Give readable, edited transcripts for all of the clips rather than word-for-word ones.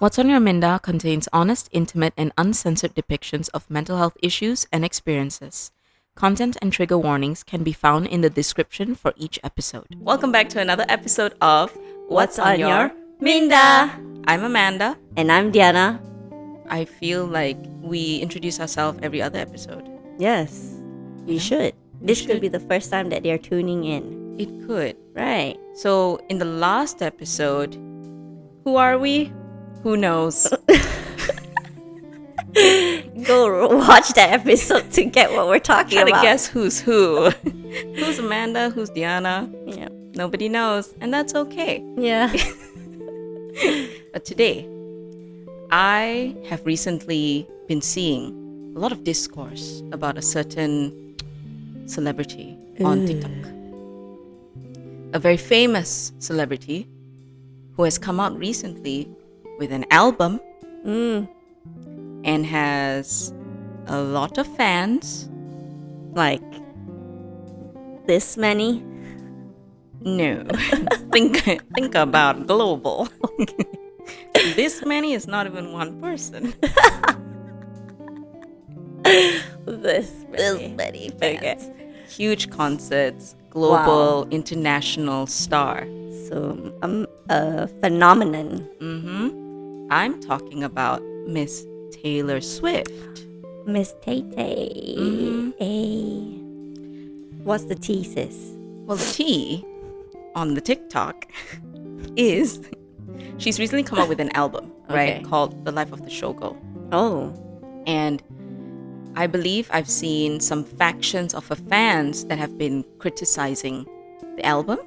What's on Your Minda contains honest, intimate, and uncensored depictions of mental health issues and experiences. Content and trigger warnings can be found in the description for each episode. Welcome back to another episode of What's on Your Minda? I'm Amanda. And I'm Diana. I feel like we introduce ourselves every other episode. Yes, we should. This could be the first time that they're tuning in. It could. Right. So, in the last episode, who are we? Who knows? Go watch that episode to get what we're talking Trying about. to guess who's who. Who's Amanda? Who's Diana? Yeah. Nobody knows, and that's okay. Yeah. But today, I have recently been seeing a lot of discourse about a certain celebrity on TikTok. A very famous celebrity who has come out recently with an album and has a lot of fans. Like this many? No. think about global. This many is not even one person. This many fans. Huge concerts, global, international star. So, a phenomenon. I'm talking about Miss Taylor Swift. Miss Tay-Tay. What's the thesis? Well, the T on the TikTok is she's recently come up with an album, right? Okay. Called The Life of the Showgirl. Oh. And I believe I've seen some factions of her fans that have been criticizing the album,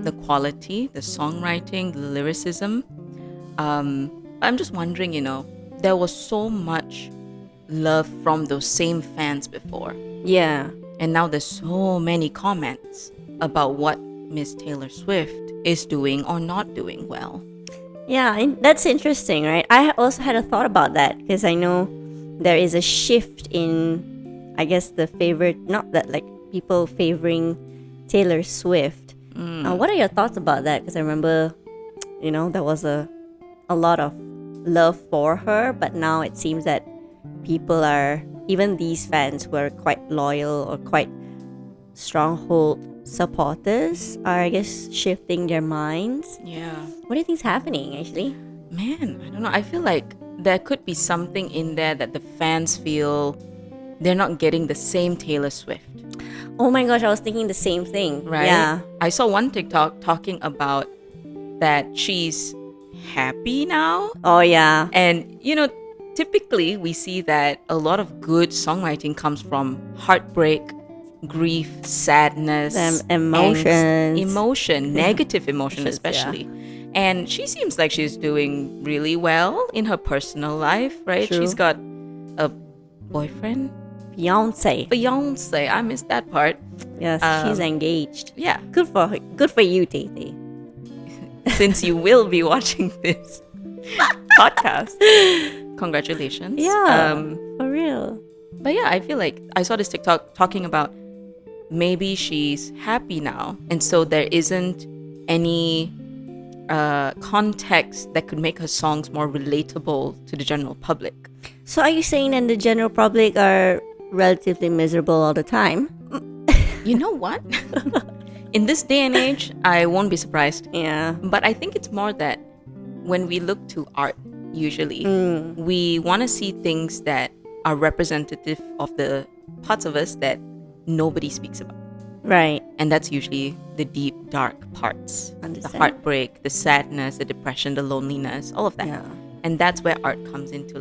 the quality, the songwriting, the lyricism. I'm just wondering, there was so much love from those same fans before. Yeah. And now there's so many comments about what Miss Taylor Swift is doing or not doing well. Yeah, and that's interesting, right? I also had a thought about that because I know there is a shift in, I guess, people favoring Taylor Swift. What are your thoughts about that? Because I remember, there was a lot of love for her, but now it seems that people are, even these fans who are quite loyal or quite stronghold supporters are, I guess, shifting their minds. Yeah. What do you think's happening, actually? Man, I don't know. I feel like there could be something in there that the fans feel they're not getting the same Taylor Swift. Oh my gosh, I was thinking the same thing. Right? Yeah. I saw one TikTok talking about that she's happy now. Oh yeah. And, typically we see that a lot of good songwriting comes from heartbreak, grief, sadness, Emotions. emotion, negative emotion especially. And she seems like she's doing really well in her personal life, right? True. She's got a boyfriend, Fiance. I missed that part. Yes, she's engaged. Yeah, Good for her. Good for you, Tay-Tay. since you will be watching this podcast, congratulations. Yeah, for real. But yeah, I feel like I saw this TikTok talking about maybe she's happy now, and so there isn't any context that could make her songs more relatable to the general public. So are you saying that the general public are relatively miserable all the time? You know what? In this day and age, I won't be surprised. Yeah. But I think it's more that when we look to art, usually, we want to see things that are representative of the parts of us that nobody speaks about. Right. And that's usually the deep, dark parts. Understand. The heartbreak, the sadness, the depression, the loneliness, all of that. Yeah. And that's where art comes into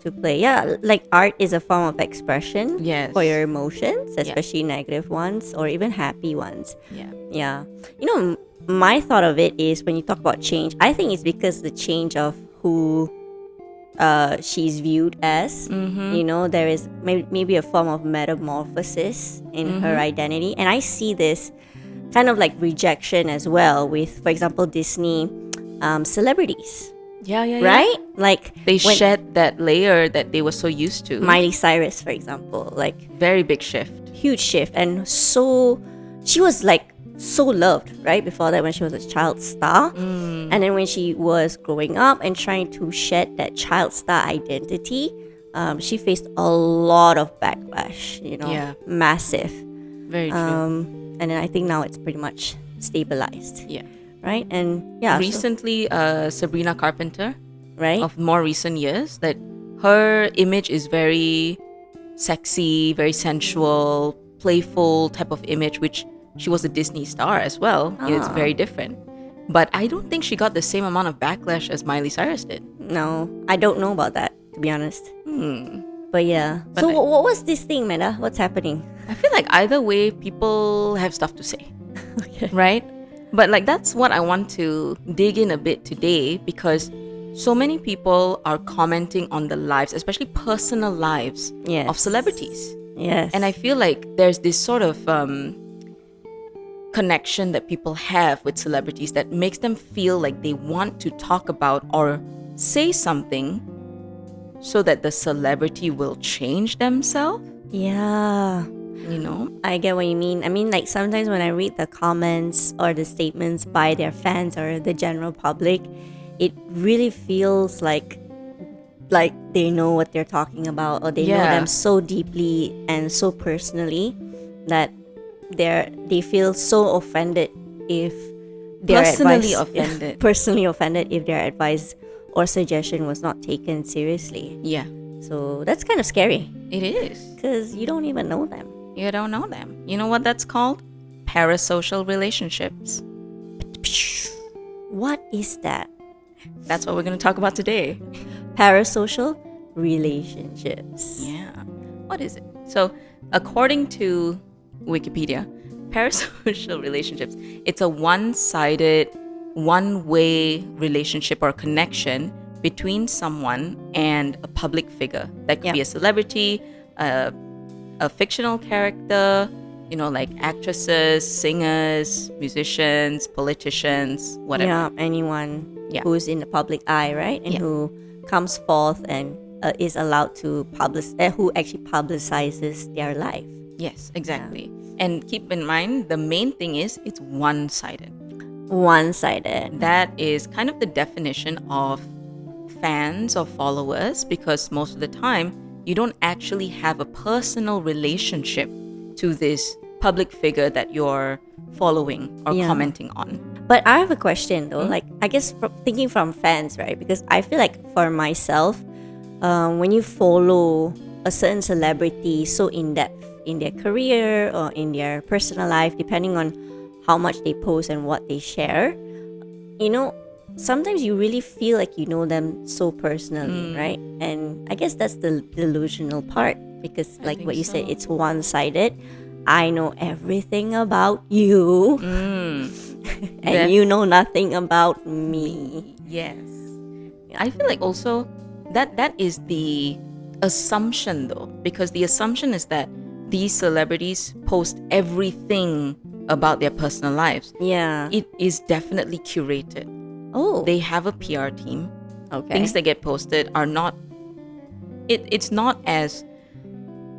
To play. Yeah, like art is a form of expression Yes. for your emotions, especially negative ones or even happy ones. yeah. Yeah. My thought of it is when you talk about change, I think it's because the change of who she's viewed as. There is maybe a form of metamorphosis in her identity. And I see this kind of like rejection as well with, for example, Disney celebrities. Yeah. Right? Like They shed that layer that they were so used to. Miley Cyrus, for example, like Very big shift. huge shift. And so she was like so loved, right? Before that, when she was a child star. And then when she was growing up and trying to shed that child star identity, she faced a lot of backlash, Yeah. massive. Very true. And then I think now it's pretty much stabilized, Yeah. right? And yeah, Recently, Sabrina Carpenter, right? of more recent years, that her image is very sexy, very sensual, playful type of image, which she was a Disney star as well. It's very different. But I don't think she got the same amount of backlash as Miley Cyrus did. No, I don't know about that, to be honest. But yeah. But So what was this thing, Minda? What's happening? I feel like either way, people have stuff to say, Okay. right? But like that's what I want to dig in a bit today, because so many people are commenting on the lives, especially personal lives Yes. of celebrities. Yes. And I feel like there's this sort of connection that people have with celebrities that makes them feel like they want to talk about or say something so that the celebrity will change themselves, yeah. you know? I get what you mean. I mean, like sometimes when I read the comments or the statements by their fans or the general public, it really feels like they know what they're talking about, or they know Yeah. them so deeply and so personally that they feel so offended if their Personally advice, offended. personally offended if their advice or suggestion was not taken seriously. Yeah, So that's kind of scary it is. because you don't even know them. You don't know them. You know what that's called? Parasocial relationships. What is that? That's what we're going to talk about today. Parasocial relationships. Yeah. What is it? So, according to Wikipedia, parasocial relationships, it's a one-sided, one-way relationship or connection between someone and a public figure. That could Yeah. be a celebrity, a fictional character, like actresses, singers, musicians, politicians, whatever. Yeah, anyone Yeah. who's in the public eye, right? And Yeah. who comes forth and is allowed to who actually publicizes their life. Yes, exactly. And keep in mind, the main thing is it's one-sided. One-sided. That is kind of the definition of fans or followers, because most of the time you don't actually have a personal relationship to this public figure that you're following or Yeah. commenting on. But I have a question though. Like, I guess thinking from fans, right? Because I feel like for myself, when you follow a certain celebrity so in depth in their career or in their personal life, depending on how much they post and what they share, sometimes you really feel like you know them so personally, right? And I guess that's the delusional part, because like think what you said, so. it's one-sided. I know everything about you and you know nothing about me. Yes. I feel like also that is the assumption though, because the assumption is that these celebrities post everything about their personal lives. Yeah. It is definitely curated. Oh, They have a PR team. okay. Things that get posted are not it's not as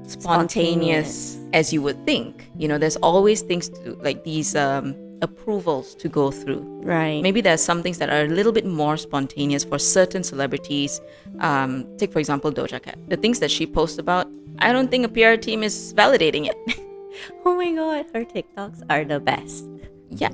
spontaneous as you would think. There's always things to like these approvals to go through. Right. Maybe there's some things that are a little bit more spontaneous for certain celebrities. Take for example Doja Cat. The things that she posts about, I don't think a PR team is validating it. Oh my god, her TikToks are the best. Yeah,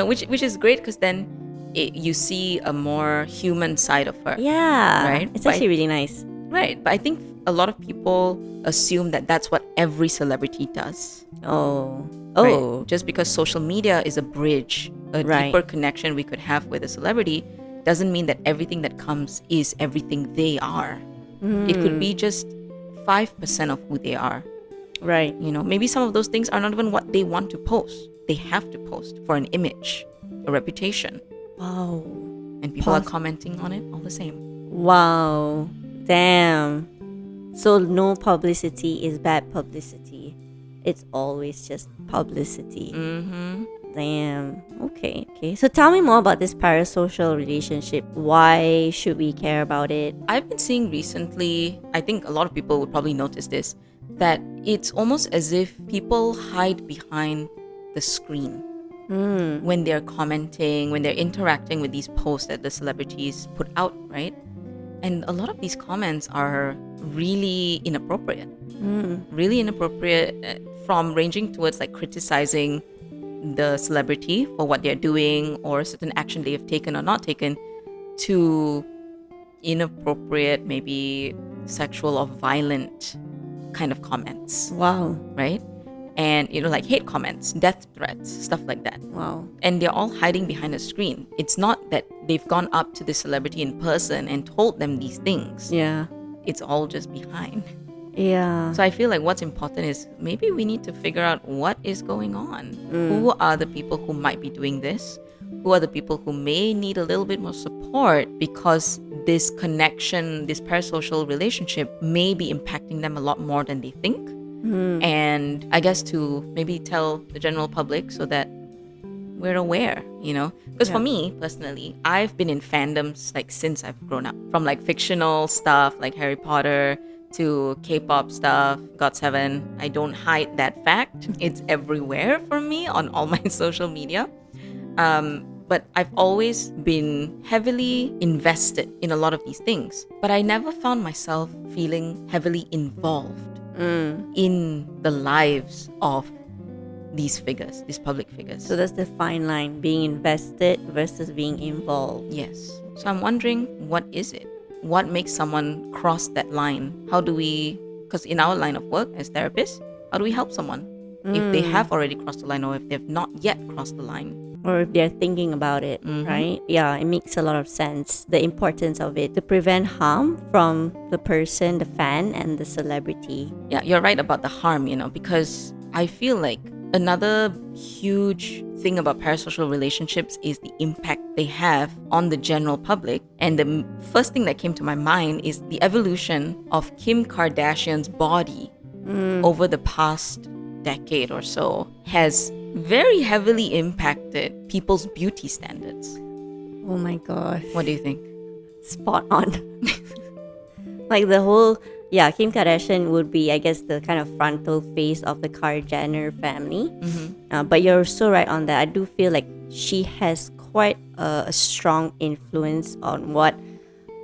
which is great, because then you see a more human side of her. Yeah. Right? It's But actually really nice. Right, but I think a lot of people assume that that's what every celebrity does. Oh. Right? Oh. Just because social media is a bridge, a Right. deeper connection we could have with a celebrity, doesn't mean that everything that comes is everything they are. It could be just 5% of who they are. Right. Maybe some of those things are not even what they want to post. They have to post for an image, a reputation, Wow. and people are commenting on it all the same. Wow. Damn. So no publicity is bad publicity. It's always just publicity. Mm-hmm. Damn. Okay. So tell me more about this parasocial relationship. Why should we care about it? I've been seeing recently, I think a lot of people would probably notice this, that it's almost as if people hide behind the screen. when they're commenting, when they're interacting with these posts that the celebrities put out, right? And a lot of these comments are really inappropriate. Really inappropriate, from ranging towards like criticizing the celebrity for what they're doing or certain action they have taken or not taken, to inappropriate, maybe sexual or violent kind of comments. Wow. Right? And, like hate comments, death threats, stuff like that. Wow. And they're all hiding behind a screen. It's not that they've gone up to the celebrity in person and told them these things. Yeah. It's all just behind. Yeah. So I feel like what's important is maybe we need to figure out what is going on. Who are the people who might be doing this? Who are the people who may need a little bit more support because this connection, this parasocial relationship may be impacting them a lot more than they think? And I guess to maybe tell the general public so that we're aware, because for me personally, I've been in fandoms like since I've grown up, from like fictional stuff like Harry Potter to K-pop stuff, GOT7. I don't hide that fact. It's everywhere for me on all my social media. But I've always been heavily invested in a lot of these things. But I never found myself feeling heavily involved in the lives of these figures, these public figures. So that's the fine line, being invested versus being involved. Yes. So I'm wondering, what is it? What makes someone cross that line? How do we, because in our line of work as therapists, how do we help someone if they have already crossed the line or if they've not yet crossed the line? Or if they're thinking about it, right? Yeah, it makes a lot of sense. The importance of it to prevent harm from the person, the fan, and the celebrity. Yeah, you're right about the harm, because I feel like another huge thing about parasocial relationships is the impact they have on the general public. And the first thing that came to my mind is the evolution of Kim Kardashian's body over the past decade or so has very heavily impacted people's beauty standards. Oh my gosh. What do you think? Spot on. Like the whole, Kim Kardashian would be, I guess, the kind of frontal face of the Kardashian-Jenner family. But you're so right on that. I do feel like she has quite a strong influence on what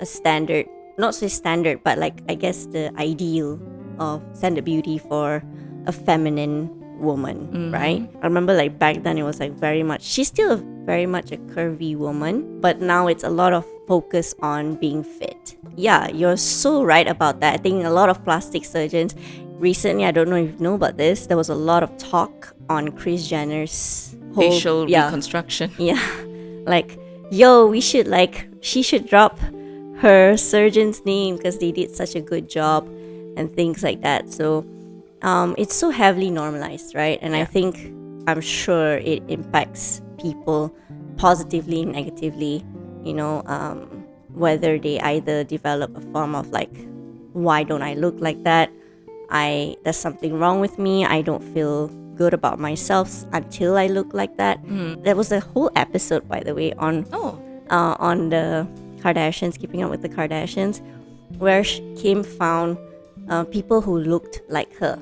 a standard, not so standard, but like, I guess, the ideal of standard beauty for a feminine woman, right? I remember like back then it was like very much, she's still very much a curvy woman, but now it's a lot of focus on being fit. Yeah, you're so right about that. I think a lot of plastic surgeons recently, I don't know if you know about this, there was a lot of talk on Kris Jenner's whole facial reconstruction. Yeah, like, she should drop her surgeon's name because they did such a good job and things like that. So it's so heavily normalized, right? And I'm sure it impacts people positively and negatively, whether they either develop a form of like, why don't I look like that? There's something wrong with me. I don't feel good about myself until I look like that. There was a whole episode, by the way, on the Kardashians, Keeping Up with the Kardashians, where Kim found people who looked like her.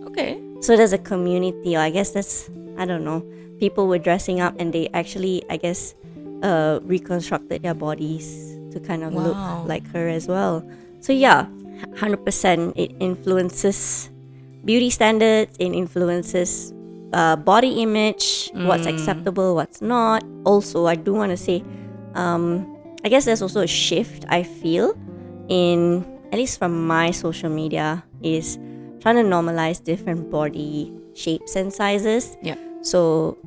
Okay. So there's a community, or I guess that's, I don't know, people were dressing up and they actually, I guess, reconstructed their bodies to kind of look like her as well. So 100% it influences beauty standards, it influences body image, what's acceptable, what's not. Also, I do want to say, I guess there's also a shift I feel in, at least from my social media, is trying to normalize different body shapes and sizes. Yeah. So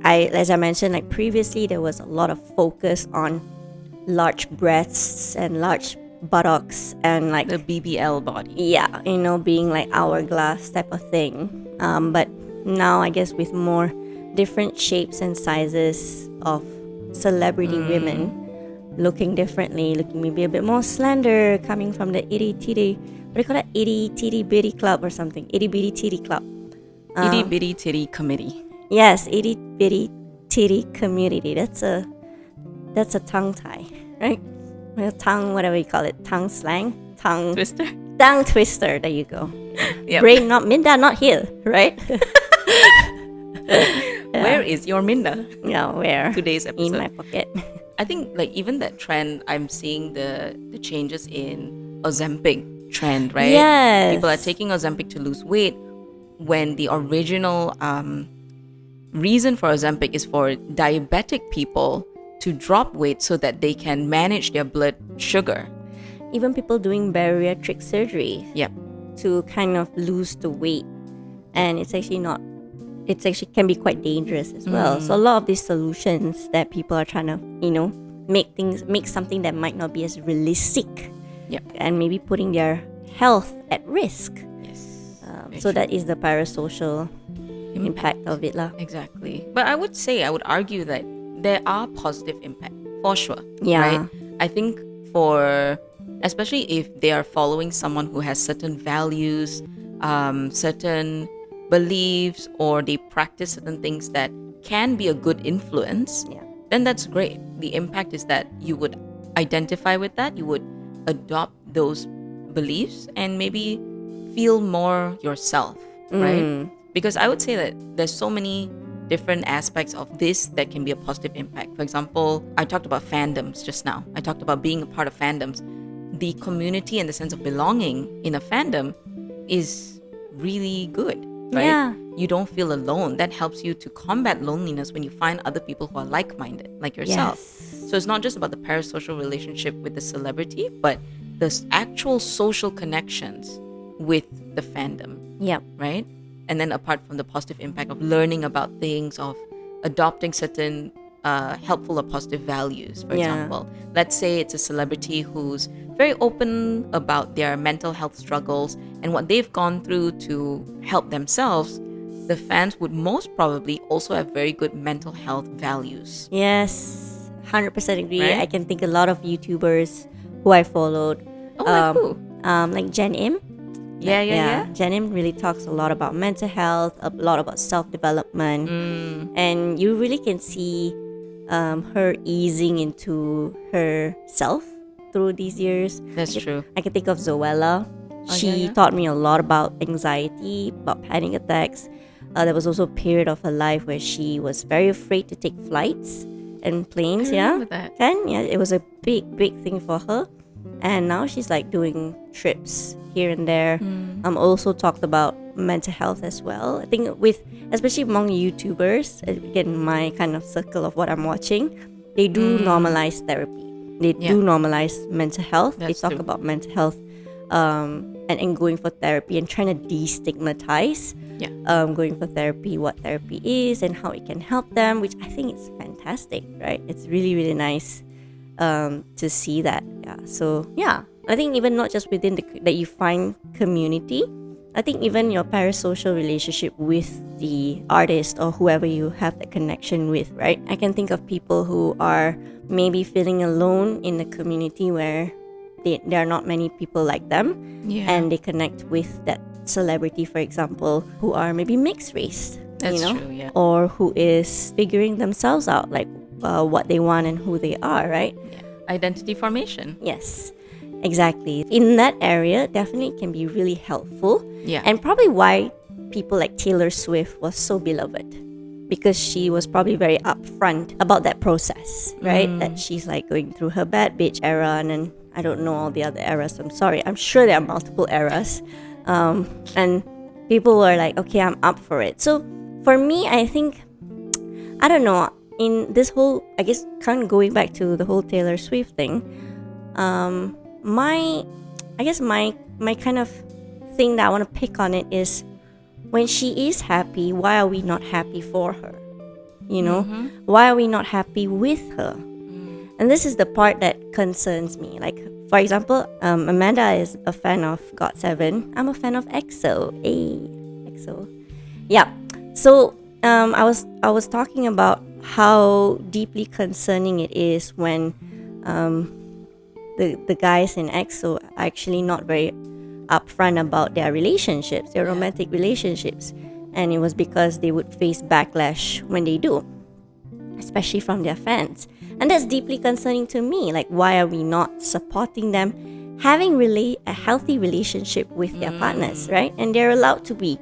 as I mentioned, like previously, there was a lot of focus on large breasts and large buttocks and like the BBL body. Yeah, being like hourglass type of thing. But now I guess with more different shapes and sizes of celebrity women looking differently, looking maybe a bit more slender, coming from the itty titty, what do you call that? Itty titty bitty club or something. Itty bitty titty club. Itty bitty titty committee. Yes, itty bitty titty community. That's a tongue tie, right? Tongue, whatever you call it, tongue slang, tongue twister. Tongue twister. There you go. Yep. Brain not Minda, not here, right? Where is your Minda? Yeah, where? Today's In episode. my pocket. I think like even that trend, I'm seeing the changes in Ozempic trend, right? Yes. People are taking Ozempic to lose weight when the original reason for Ozempic is for diabetic people to drop weight so that they can manage their blood sugar. Even people doing bariatric surgery Yep. to kind of lose the weight, and it's actually can be quite dangerous as well. So a lot of these solutions that people are trying to make something that might not be as realistic, Yep. and maybe putting their health at risk. Yes. So that is the parasocial impact of it lah. Exactly. But I would argue that there are positive impact for sure. Yeah. Right? I think especially if they are following someone who has certain values, certain beliefs, or they practice certain things that can be a good influence, Yeah. then that's great. The impact is that you would identify with that, you would adopt those beliefs, and maybe feel more yourself, right? Because I would say that there's so many different aspects of this that can be a positive impact. For example, I talked about fandoms just now. I talked about being a part of fandoms. The community and the sense of belonging in a fandom is really good, right? Yeah. You don't feel alone. That helps you to combat loneliness when you find other people who are like-minded, like yourself. Yes. So it's not just about the parasocial relationship with the celebrity, but the actual social connections with the fandom, Yep. right? And then apart from the positive impact of learning about things, of adopting certain helpful or positive values, for Yeah. example. Let's say it's a celebrity who's very open about their mental health struggles and what they've gone through to help themselves. The fans would most probably also have very good mental health values. Yes. 100% agree. Right? I can think a lot of YouTubers who I followed. Oh, like who? Like Jen Im. Yeah. Jen Im really talks a lot about mental health, a lot about self-development, and you really can see her easing into herself through these years. That's true. I can think of Zoella. Oh, She yeah. taught me a lot about anxiety, about panic attacks. There was also a period of her life where she was very afraid to take flights and planes. I Yeah, remember that. yeah, it was a big thing for her. And now she's like doing trips here and there. Also talked about mental health as well. I think especially among YouTubers, again, my kind of circle of what I'm watching, they do normalize therapy. They do normalize mental health. That's they talk true. about mental health and going for therapy and trying to destigmatize going for therapy, what therapy is and how it can help them, which I think is fantastic, right? It's really, really nice to see that. So I think even not just within that you find community, I think even your parasocial relationship with the artist or whoever you have that connection with, right? I can think of people who are maybe feeling alone in a community where there are not many people like them, and they connect with that celebrity, for example, who are maybe mixed race, That's true, yeah. or who is figuring themselves out, like what they want and who they are, right? Identity formation. Yes, exactly. In that area, definitely can be really helpful. Yeah. And probably why people like Taylor Swift was so beloved, because she was probably very upfront about that process, right? That she's like going through her bad bitch era, and then I don't know all the other eras. I'm sorry. I'm sure there are multiple eras. And people were like, okay, I'm up for it. So for me, I think, I don't know, in this whole, I guess, kind of going back to the whole Taylor Swift thing, my kind of thing that I want to pick on it is, when she is happy, why are we not happy for her? Why are we not happy with her? And this is the part that concerns me. Like, for example, Amanda is a fan of GOT7. I'm a fan of EXO. EXO. Yeah. So I was talking about how deeply concerning it is when the guys in EXO are actually not very upfront about their relationships, their romantic relationships, and it was because they would face backlash when they do, especially from their fans. And that's deeply concerning to me. Like, why are we not supporting them having a healthy relationship with their partners, right? And they're allowed to be.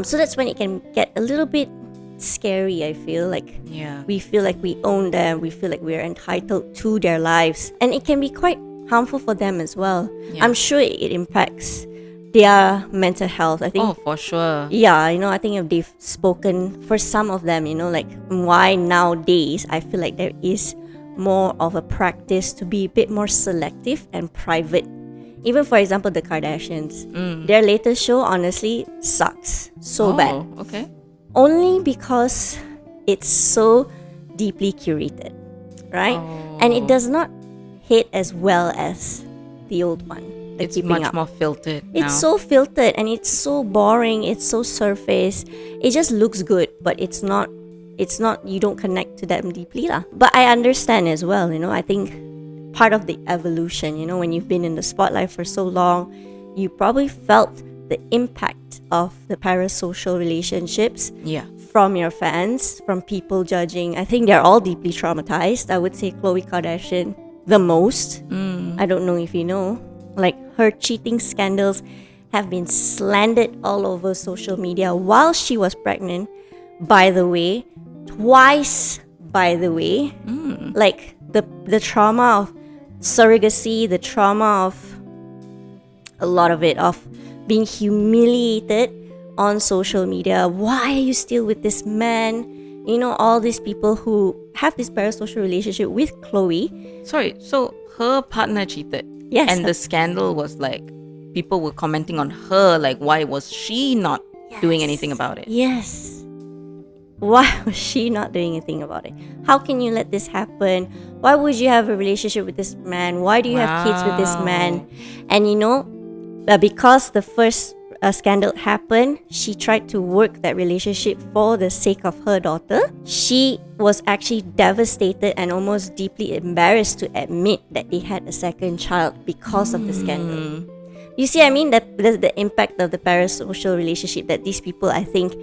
So that's when it can get a little bit scary, I feel like. Yeah. We feel like we own them. We feel like we're entitled to their lives. And it can be quite harmful for them as well. Yeah. I'm sure it impacts their mental health. I think, Oh, for sure. yeah, I think if they've spoken for some of them, like why nowadays I feel like there is more of a practice to be a bit more selective and private. Even for example, the Kardashians, their latest show honestly sucks so bad. Okay. Only because it's so deeply curated, right? And it does not hit as well as the old one. It's Keeping much Up. more filtered now. It's so filtered and it's so boring. It's so surface. It just looks good, but it's not. You don't connect to them deeply, lah. But I understand as well. I think part of the evolution. When you've been in the spotlight for so long, you probably felt the impact of the parasocial relationships. Yeah. From your fans, from people judging. I think they're all deeply traumatized. I would say Khloe Kardashian the most. I don't know if you know. Like, her cheating scandals have been slandered all over social media while she was pregnant. By the way, twice, by the way. Like, the trauma of surrogacy, the trauma of a lot of it, of being humiliated on social media. Why are you still with this man? All these people who have this parasocial relationship with Khloe. Sorry, so her partner cheated. Yes. And the scandal was like, people were commenting on her, like, why was she not doing anything about it? Yes. Why was she not doing anything about it? How can you let this happen? Why would you have a relationship with this man? Why do you have kids with this man? And because the first scandal happened, she tried to work that relationship for the sake of her daughter. She was actually devastated and almost deeply embarrassed to admit that they had a second child because of the scandal. You see, I mean, that the impact of the parasocial relationship, that these people, I think,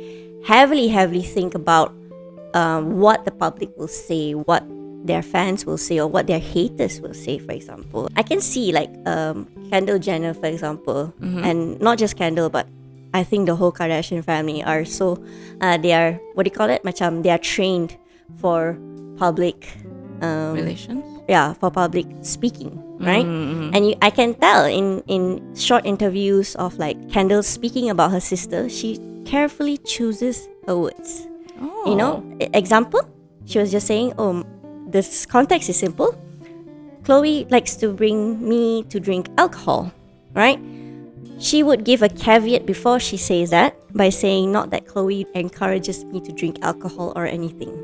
heavily think about what the public will say, what their fans will say, or what their haters will say, for example. I can see like Kendall-Jenner, for example, and not just Kendall, but I think the whole Kardashian family are so, they are, what do you call it? Macam, they are trained for public Relations? Yeah, for public speaking, right? And I can tell in short interviews of like Kendall speaking about her sister, she carefully chooses her words. Example, she was just saying, this context is simple. Khloe likes to bring me to drink alcohol, right? She would give a caveat before she says that by saying not that Khloe encourages me to drink alcohol or anything.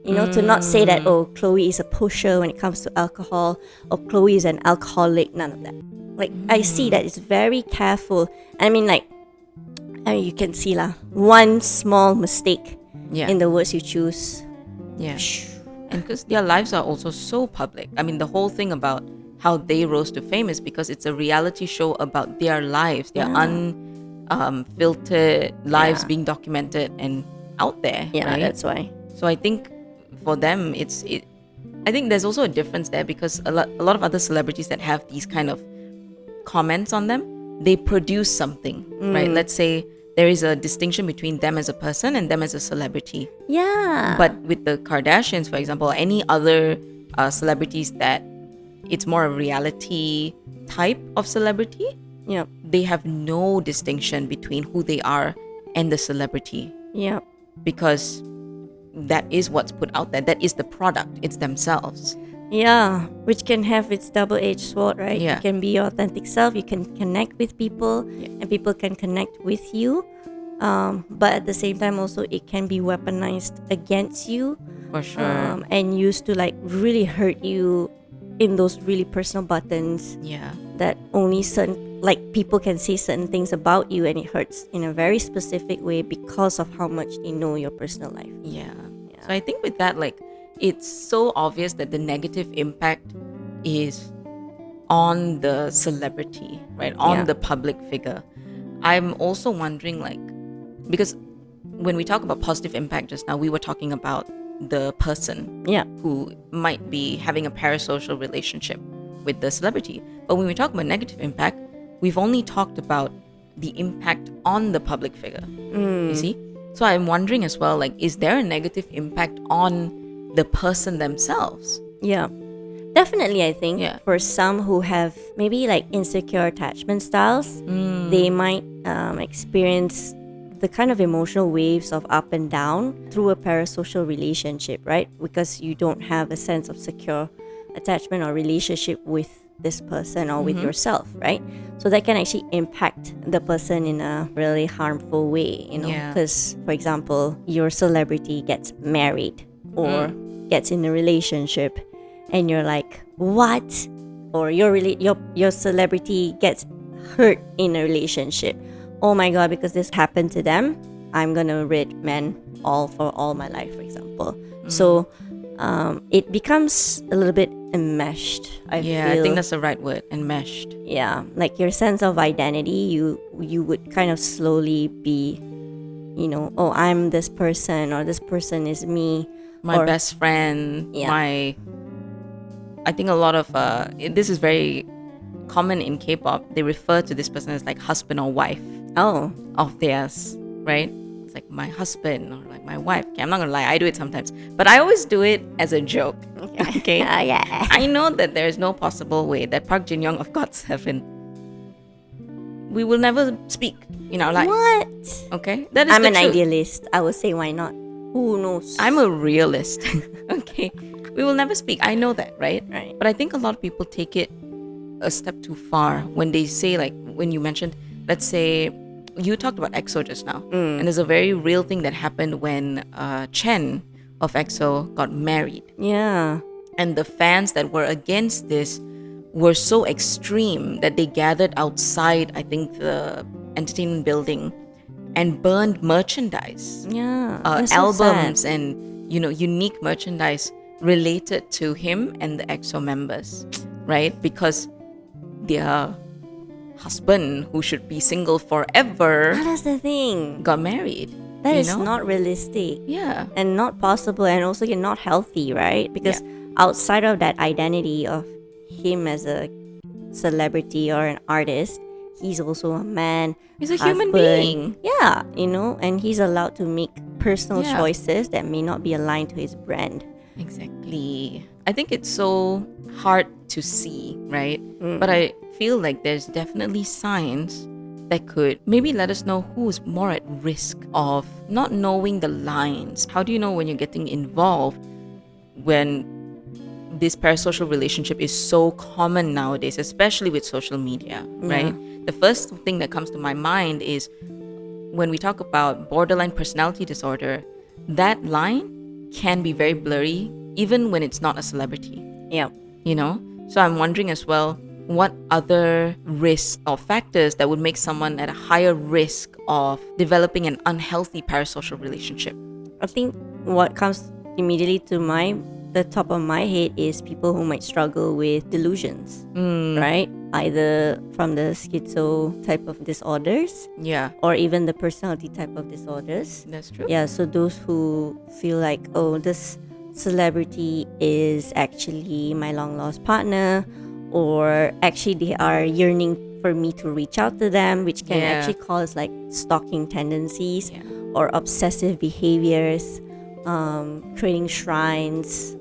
To not say that, Khloe is a pusher when it comes to alcohol, or Khloe is an alcoholic, none of that. Like, I see that it's very careful. I mean, you can see one small mistake in the words you choose. Yeah. And because their lives are also so public. I mean, the whole thing about how they rose to fame is because it's a reality show about their lives, their unfiltered lives being documented and out there. Yeah, right? that's why. So I think for them, I think there's also a difference there, because a lot of other celebrities that have these kind of comments on them, they produce something, right? Let's say there is a distinction between them as a person and them as a celebrity. Yeah. But with the Kardashians, for example, or any other celebrities that it's more a reality type of celebrity, Yep. they have no distinction between who they are and the celebrity, Yep. because that is what's put out there. That is the product. It's themselves. Yeah, which can have its double-edged sword, right? Yeah. You can be your authentic self, you can connect with people, and people can connect with you. But at the same time, also, it can be weaponized against you. For sure. And used to like really hurt you in those really personal buttons. Yeah. That only certain, like, people can say certain things about you, and it hurts in a very specific way because of how much they know your personal life. Yeah. So I think with that, like, it's so obvious that the negative impact is on the celebrity, right? On the public figure. I'm also wondering, like, because when we talk about positive impact just now, we were talking about the person who might be having a parasocial relationship with the celebrity. But when we talk about negative impact, we've only talked about the impact on the public figure. You see? So I'm wondering as well, like, is there a negative impact on the person themselves? Yeah. Definitely, I think Yeah. for some who have maybe like insecure attachment styles, they might experience the kind of emotional waves of up and down through a parasocial relationship, right? Because you don't have a sense of secure attachment or relationship with this person or with yourself, right? So that can actually impact the person in a really harmful way, you know? Yeah. Because, for example, your celebrity gets married or gets in a relationship, and you're like, what? Or your celebrity gets hurt in a relationship. Oh my god, because this happened to them, I'm gonna rid men for all my life, for example. So it becomes a little bit enmeshed. I think that's the right word, enmeshed. Yeah, like your sense of identity, you would kind of slowly be, you know, oh, I'm this person, or this person is me, My best friend, Yeah. I think a lot of this is very common in K-pop. They refer to this person as like husband or wife Oh, of theirs, right? It's like my husband or like my wife. Okay, I'm not gonna lie, I do it sometimes, but I always do it as a joke. Okay, yeah. I know that there is no possible way that Park Jin Young of God's Heaven, we will never speak in our lives. What? Okay, that is I'm the an truth. idealist. I would say, why not? Who knows? I'm a realist. Okay, we will never speak. I know that, right? Right. But I think a lot of people take it a step too far when they say, like, when you mentioned, let's say, you talked about EXO just now, and there's a very real thing that happened when Chen of EXO got married, Yeah. and the fans that were against this were so extreme that they gathered outside, I think, the entertainment building and burned merchandise, Yeah. That's so albums, sad. and unique merchandise related to him and the EXO members, right? Because their husband, who should be single forever, That's the thing. got married. That you is know? not realistic. Yeah. And not possible, and also you're not healthy, right? Because outside of that identity of him as a celebrity or an artist, he's also a man. He's a human husband. being. Yeah, you know, and he's allowed to make personal Yeah. choices that may not be aligned to his brand. Exactly. I think it's so hard to see, right? But I feel like there's definitely signs that could maybe let us know who's more at risk of not knowing the lines. How do you know when you're getting involved when this parasocial relationship is so common nowadays, especially with social media, right? The first thing that comes to my mind is when we talk about borderline personality disorder, that line can be very blurry even when it's not a celebrity, Yeah. you know? So I'm wondering as well, what other risks or factors that would make someone at a higher risk of developing an unhealthy parasocial relationship? I think what comes immediately to the top of my head is people who might struggle with delusions, right? Either from the schizo type of disorders Yeah, or even the personality type of disorders. that's true. Yeah, so those who feel like, oh, this celebrity is actually my long lost partner, or actually they are yearning for me to reach out to them, which can actually cause like stalking tendencies or obsessive behaviors, creating shrines,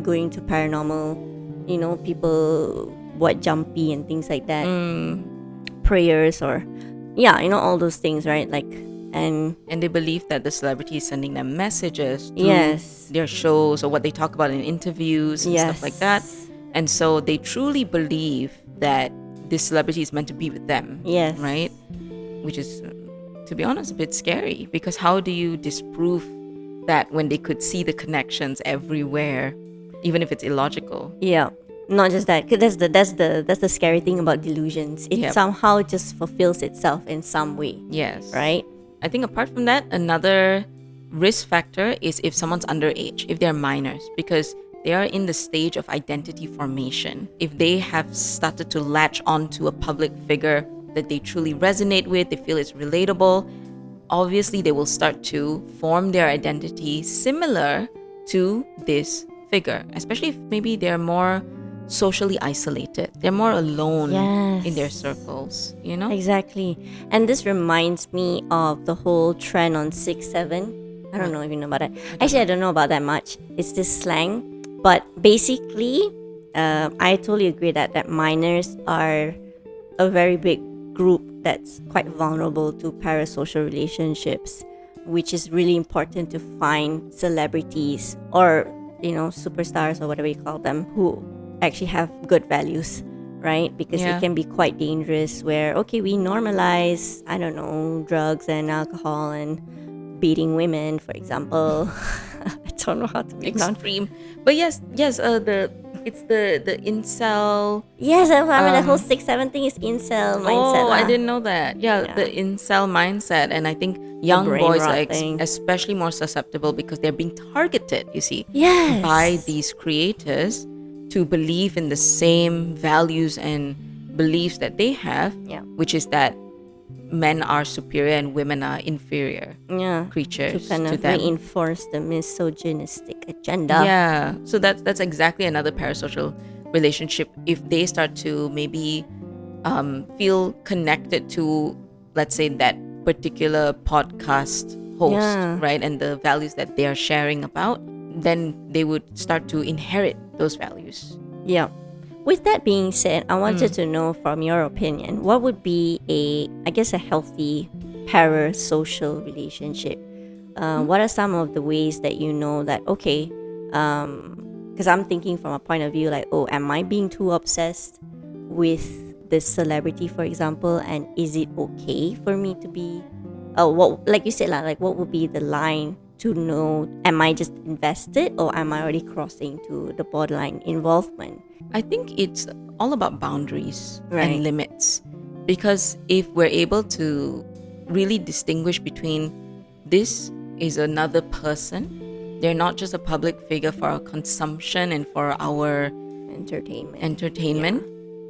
going to paranormal, people what jumpy and things like that, prayers, or all those things, right? Like, and they believe that the celebrity is sending them messages through Yes. their shows or what they talk about in interviews and stuff like that. And so they truly believe that this celebrity is meant to be with them. Yes. Right? Which is, to be honest, a bit scary, because how do you disprove that when they could see the connections everywhere, even if it's illogical? Yeah. Not just that, 'cause that's the scary thing about delusions. It somehow just fulfills itself in some way, Yes. right? I think apart from that, another risk factor is if someone's underage, if they're minors, because they are in the stage of identity formation. If they have started to latch onto a public figure that they truly resonate with, they feel it's relatable, obviously they will start to form their identity similar to this figure, especially if maybe they're more socially isolated. They're more alone in their Yes. circles, you know? Exactly. And this reminds me of the whole trend on 6'7". I don't know if you know about it. Actually, I don't know about that much. It's this slang. But basically, I totally agree that minors are a very big group that's quite vulnerable to parasocial relationships, which is really important to find celebrities or, superstars or whatever you call them, who actually have good values, right? Because it can be quite dangerous where, okay, we normalize, I don't know, drugs and alcohol and beating women, for example. I don't know how to make that. Extreme. But yes, it's the incel. Yes, I mean, the whole 6'7" thing is incel mindset. Oh, I didn't know that. Yeah, the incel mindset. And I think young brain boys rot are thing. especially more susceptible because they're being targeted, you see, Yes. by these creators to believe in the same values and beliefs that they have, Yeah. which is that men are superior and women are inferior creatures to kind of them. reinforce the misogynistic agenda. Yeah, so that's exactly another parasocial relationship. If they start to maybe feel connected to, let's say, that particular podcast host, right, and the values that they are sharing about, then they would start to inherit those values. Yeah. With that being said, I wanted to know from your opinion, what would be a healthy parasocial relationship? What are some of the ways that you know that, okay, because I'm thinking from a point of view like, oh, am I being too obsessed with this celebrity, for example, and is it okay for me to be, what, like you said, like what would be the line to know, am I just invested or am I already crossing to the borderline involvement? I think it's all about boundaries Right. and limits. Because if we're able to really distinguish between this is another person, they're not just a public figure for our consumption and for our entertainment,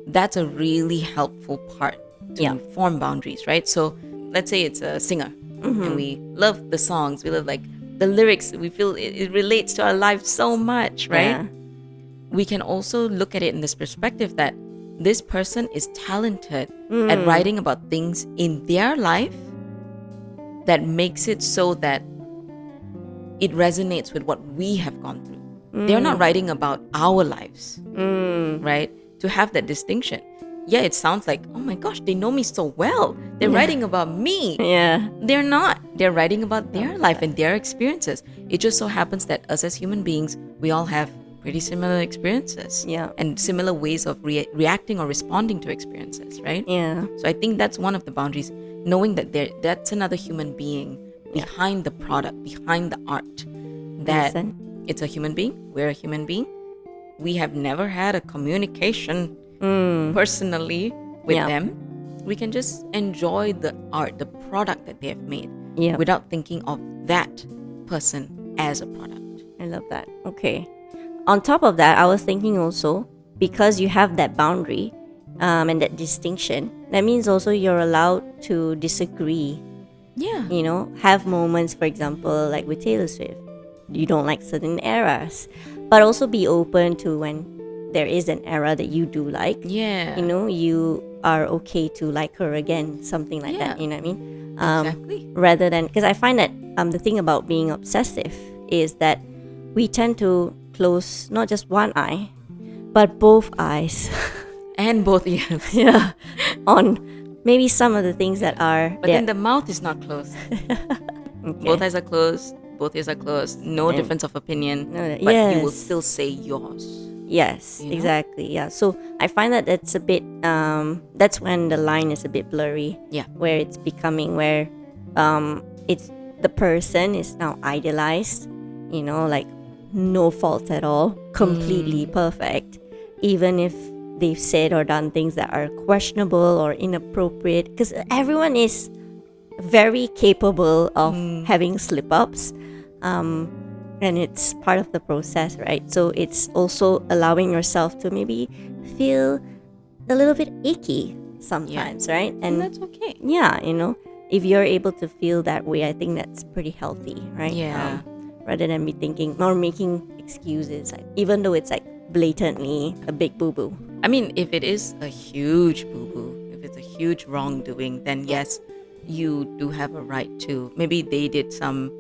that's a really helpful part to form boundaries, right? So let's say it's a singer and we love the songs, we love like the lyrics, we feel it relates to our life so much, right? Yeah. We can also look at it in this perspective that this person is talented at writing about things in their life that makes it so that it resonates with what we have gone through. They're not writing about our lives, right? To have that distinction. Yeah, it sounds like, oh my gosh, they know me so well. They're writing about me. Yeah. They're not. They're writing about their life and their experiences. It just so happens that us as human beings, we all have pretty similar experiences. Yeah. And similar ways of reacting or responding to experiences, right? Yeah. So I think that's one of the boundaries, knowing that that's another human being behind the product, behind the art. That it's a human being, we're a human being. We have never had a communication personally with them. We can just enjoy the art, the product that they have made without thinking of that person as a product. I love that. Okay. On top of that, I was thinking also, because you have that boundary and that distinction, that means also you're allowed to disagree. Yeah. You know, have moments, for example, like with Taylor Swift. You don't like certain eras, but also be open to when there is an era that you do like. Yeah. You know, you are okay to like her again, something like that. You know what I mean? Exactly. Rather than, because I find that the thing about being obsessive is that we tend to close not just one eye, but both eyes. And both ears. Yeah. On maybe some of the things that are. But then the mouth is not closed. Okay. Both eyes are closed. Both ears are closed. No difference of opinion. No, but yes. you will still say yours. Yes, You know? exactly. Yeah. So I find that it's a bit, that's when the line is a bit blurry. Yeah. Where it's becoming where it's the person is now idealized, you know, like no fault at all, completely perfect, even if they've said or done things that are questionable or inappropriate, because everyone is very capable of having slip-ups. And it's part of the process, right? So it's also allowing yourself to maybe feel a little bit icky sometimes, right? And that's okay. Yeah, you know, if you're able to feel that way, I think that's pretty healthy, right? Yeah. Rather than be thinking or making excuses, like, even though it's like blatantly a big boo-boo. I mean, if it is a huge boo-boo, if it's a huge wrongdoing, then yes, you do have a right to. Maybe they did some,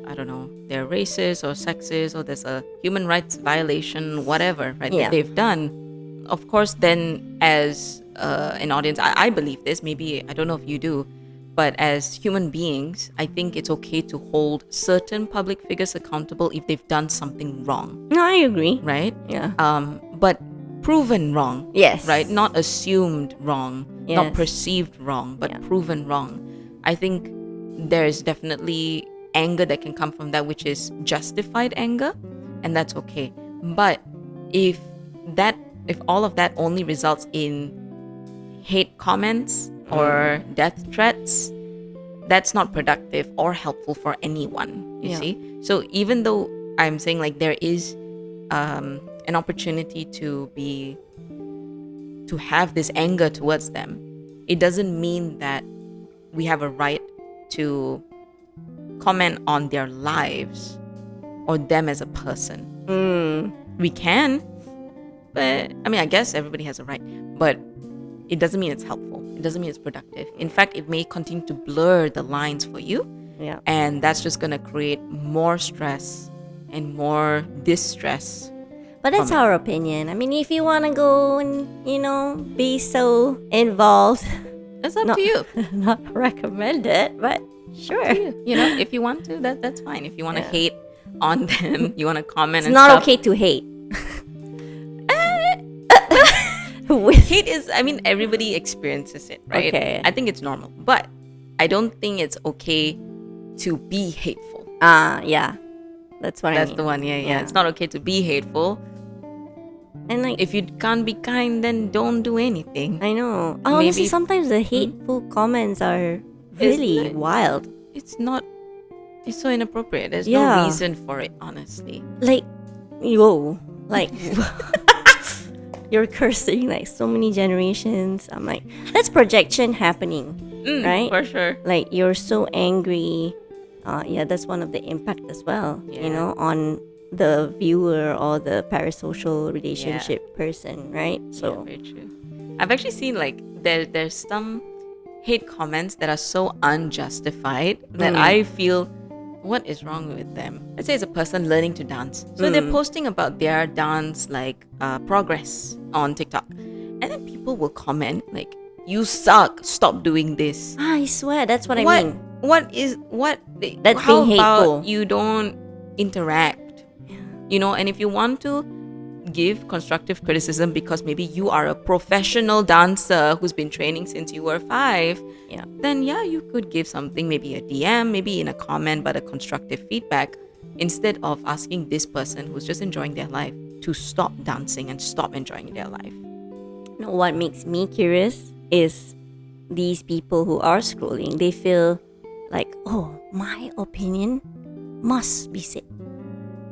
I don't know, they're racist or sexist, or there's a human rights violation, whatever, right, Yeah. that they've done. Of course, then as an audience, I believe this, maybe, I don't know if you do, but as human beings, I think it's okay to hold certain public figures accountable if they've done something wrong, No, I agree. right? Yeah. But proven wrong, Yes. right? Not assumed wrong, not Yes. perceived wrong, but Yeah. proven wrong. I think there's definitely anger that can come from that, which is justified anger, and that's okay. But if all of that only results in hate comments or death threats, that's not productive or helpful for anyone, you Yeah. see? So even though I'm saying like there is an opportunity to have this anger towards them, it doesn't mean that we have a right to comment on their lives or them as a person. We can, but I mean, I guess everybody has a right, but it doesn't mean it's helpful. It doesn't mean it's productive. In fact, it may continue to blur the lines for you, Yeah. and that's just going to create more stress and more distress. But that's our opinion. I mean, if you want to go and, be so involved, It's up to you. not recommend it, but sure. If you want to, that's fine. If you want to hate on them, you want to comment It's and not stuff. okay to hate. Hate is, I mean, everybody experiences it, right? Okay. I think it's normal, but I don't think it's okay to be hateful. Yeah. That's what I That's mean. the one. Yeah. It's not okay to be hateful. And like, If you can't be kind, then don't do anything. I know. Honestly, Maybe- sometimes the hateful comments are really Isn't it? wild. It's so inappropriate. There's Yeah. no reason for it, honestly. Like, whoa. Like, you're cursing like so many generations. I'm like, that's projection happening, right? For sure. Like, you're so angry. Yeah, that's one of the impact as well, Yeah. on the viewer or the parasocial relationship person, right? Yeah, So, very true. I've actually seen like there's some hate comments that are so unjustified that I feel, what is wrong with them? Let's say it's a person learning to dance. So they're posting about their dance like progress on TikTok. And then people will comment like, you suck, stop doing this. I swear, that's what I What mean. That's being hateful. About you don't interact? And if you want to give constructive criticism because maybe you are a professional dancer who's been training since you were 5, Yeah. then you could give something, maybe a DM, maybe in a comment, but a constructive feedback, instead of asking this person who's just enjoying their life to stop dancing and stop enjoying their life. What makes me curious is these people who are scrolling, they feel like, oh, my opinion must be said.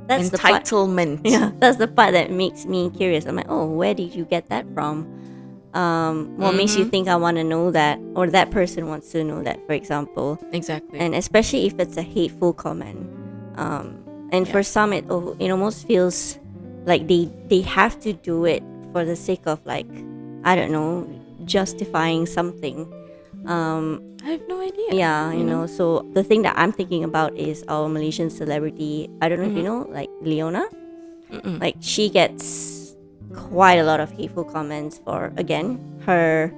That's the part. Entitlement. Yeah, that's the part that makes me curious. I'm like, oh, where did you get that from? What makes you think I want to know that, or that person wants to know that, for example? Exactly. And especially if it's a hateful comment. And for some, it almost feels like they have to do it for the sake of, like, I don't know, justifying something. I have no idea. Yeah, so the thing that I'm thinking about is our Malaysian celebrity. I don't know if you know, like Leona. Like, she gets quite a lot of hateful comments for, again, her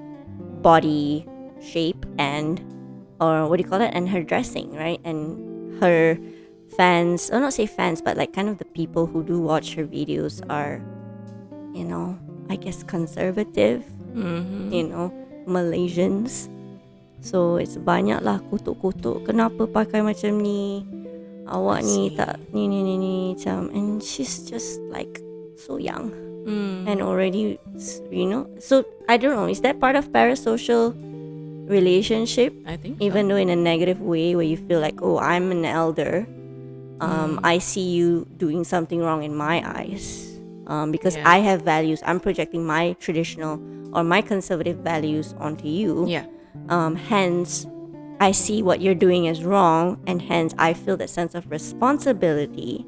body shape and, or what do you call it, and her dressing, right? And her fans, or not say fans, but like kind of the people who do watch her videos are, I guess conservative, Malaysians. So it's banyak lah kutuk-kutuk, kenapa pakai macam ni, awak ni tak ni macam, and she's just like so young and already, so I don't know, is that part of parasocial relationship? I think so. Even though in a negative way, where you feel like, oh, I'm an elder, I see you doing something wrong in my eyes, because I have values, I'm projecting my traditional or my conservative values onto you. Hence, I see what you're doing is wrong, and hence I feel that sense of responsibility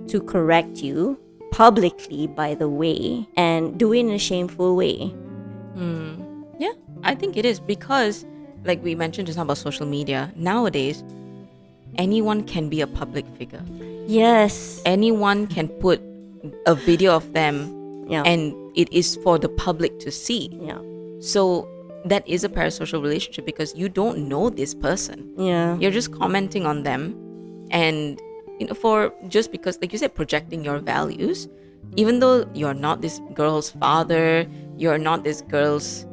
to correct you publicly, by the way, and do it in a shameful way. Yeah, I think it is because, like we mentioned just now about social media, nowadays, anyone can be a public figure. Yes. Anyone can put a video of them Yeah. and it is for the public to see. Yeah. So that is a parasocial relationship because you don't know this person. Yeah. You're just commenting on them, and for just because, like you said, projecting your values, even though you're not this girl's father, you're not this girl's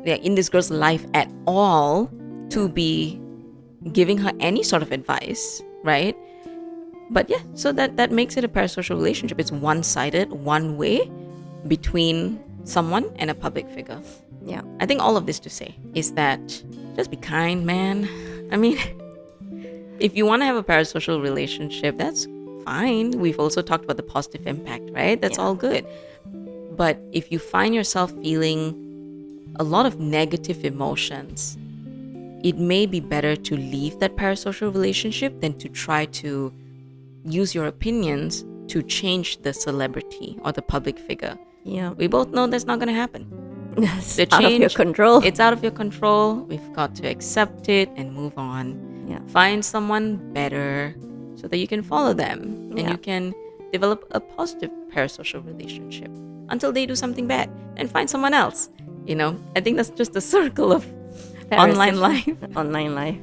in this girl's life at all to be giving her any sort of advice, right? But yeah, so that makes it a parasocial relationship. It's one-sided, one way between someone and a public figure. Yeah. I think all of this to say is that just be kind, man. I mean, if you want to have a parasocial relationship, that's fine. We've also talked about the positive impact, right? That's all good. But if you find yourself feeling a lot of negative emotions, it may be better to leave that parasocial relationship than to try to use your opinions to change the celebrity or the public figure. Yeah. We both know that's not going to happen. It's The out of your change- control. It's out of your control. We've got to accept it and move on. Yeah. Find someone better so that you can follow them and Yeah. you can develop a positive parasocial relationship until they do something bad. Then find someone else. I think that's just the circle of online life. Online life.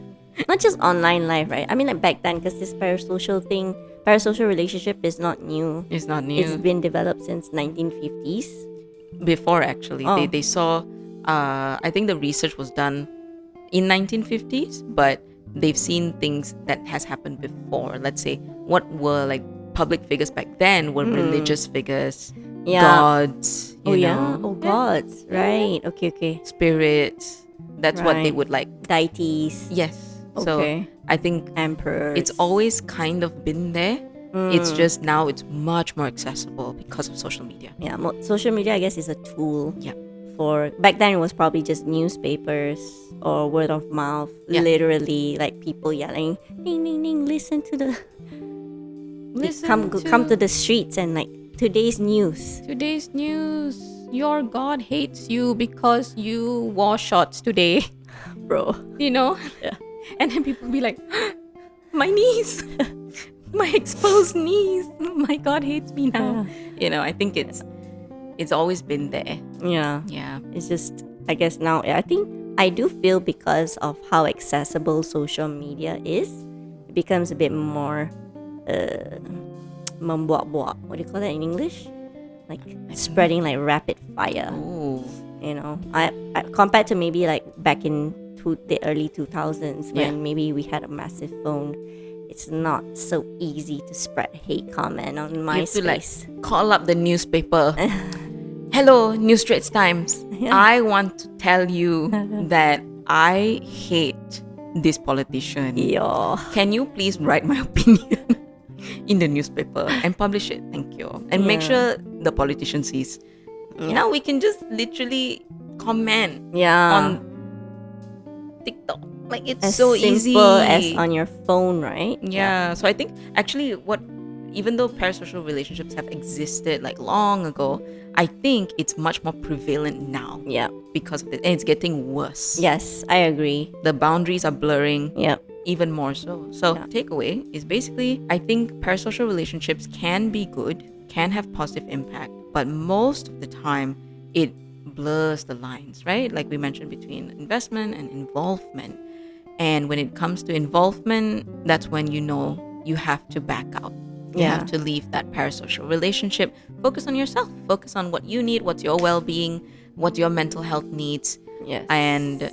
Not just online life, right? I mean, like back then, because this parasocial relationship is not new. It's not new. It's been developed since 1950s. Before, actually. Oh. They saw, I think the research was done in 1950s, but they've seen things that has happened before. Let's say, what were like public figures back then were religious figures, Yeah. gods, Oh, you yeah? know, Oh, gods. Right. Okay. spirits. That's what they Right. would like. Deities. Yes. So Okay. I think Emperors. it's always kind of been there. It's just now it's much more accessible because of social media. Yeah, social media, I guess, is a tool. Yeah. For back then, it was probably just newspapers or word of mouth. Yeah. Literally, like people yelling, "Ding ding ding! Listen to the Listen come to the streets and like today's news." Today's news. Your God hates you because you wore shorts today. Bro. Yeah. And then people be like, my knees. My exposed knees. My God hates me now. I think it's always been there. Yeah. Yeah. It's just, I guess now, I think I do feel because of how accessible social media is, it becomes a bit more membuat-buat. What do you call that in English? Like spreading like rapid fire. Oh. I compared to maybe like back in the early 2000s when maybe we had a massive phone. It's not so easy to spread hate comment on You have to MySpace. call up the newspaper. Hello, New Straits Times. Yeah. I want to tell you that I hate this politician. Yeah. Can you please write my opinion in the newspaper and publish it? Thank you. And make sure the politician sees. Now we can just literally comment Yeah. on TikTok. Like it's As so simple easy. as on your phone, right? Yeah. So I think actually even though parasocial relationships have existed like long ago, I think it's much more prevalent now Yeah. because of it. And it's getting worse. Yes, I agree. The boundaries are blurring Yeah. even more so. So takeaway is basically, I think parasocial relationships can be good, can have positive impact, but most of the time it blurs the lines, right? Like we mentioned between investment and involvement. And when it comes to involvement, that's when you have to back out. You have to leave that parasocial relationship. Focus on yourself. Focus on what you need, what's your well-being, what your mental health needs, Yes. and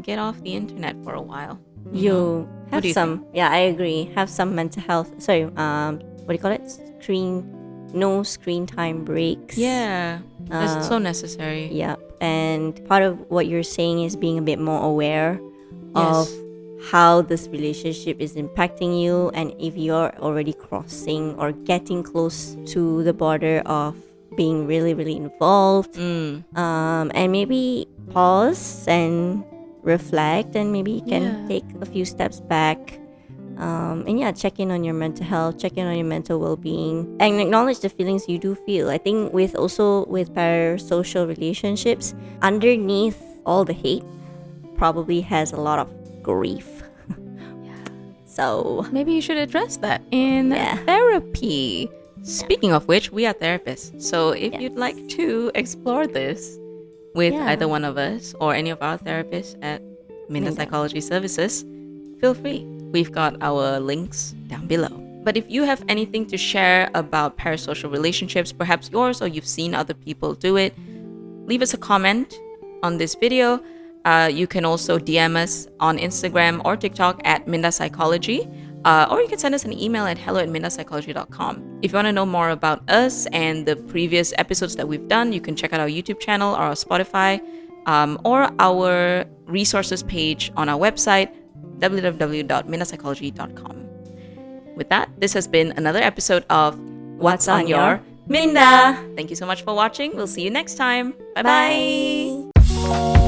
get off the internet for a while. You have do you some. Yeah, I agree. Have some mental health. Sorry. What do you call it? No screen time breaks. Yeah, that's so necessary. Yeah. And part of what you're saying is being a bit more aware of how this relationship is impacting you, and if you're already crossing or getting close to the border of being really, really involved, and maybe pause and reflect, and maybe you can take a few steps back, And yeah, check in on your mental health, check in on your mental well-being, and acknowledge the feelings you do feel. I think with parasocial relationships, underneath all the hate probably has a lot of grief. So maybe you should address that in therapy. Speaking of which, we are therapists. So if you'd like to explore this with either one of us or any of our therapists at Minda Psychology Services, feel free. We've got our links down below. But if you have anything to share about parasocial relationships, perhaps yours or you've seen other people do it, leave us a comment on this video. You can also DM us on Instagram or TikTok at Minda Psychology, or you can send us an email at hello@mindapsychology.com. If you want to know more about us and the previous episodes that we've done, you can check out our YouTube channel or our Spotify, or our resources page on our website, www.mindapsychology.com. With that, this has been another episode of What's on Your Minda. Thank you so much for watching. We'll see you next time. Bye-bye. Bye.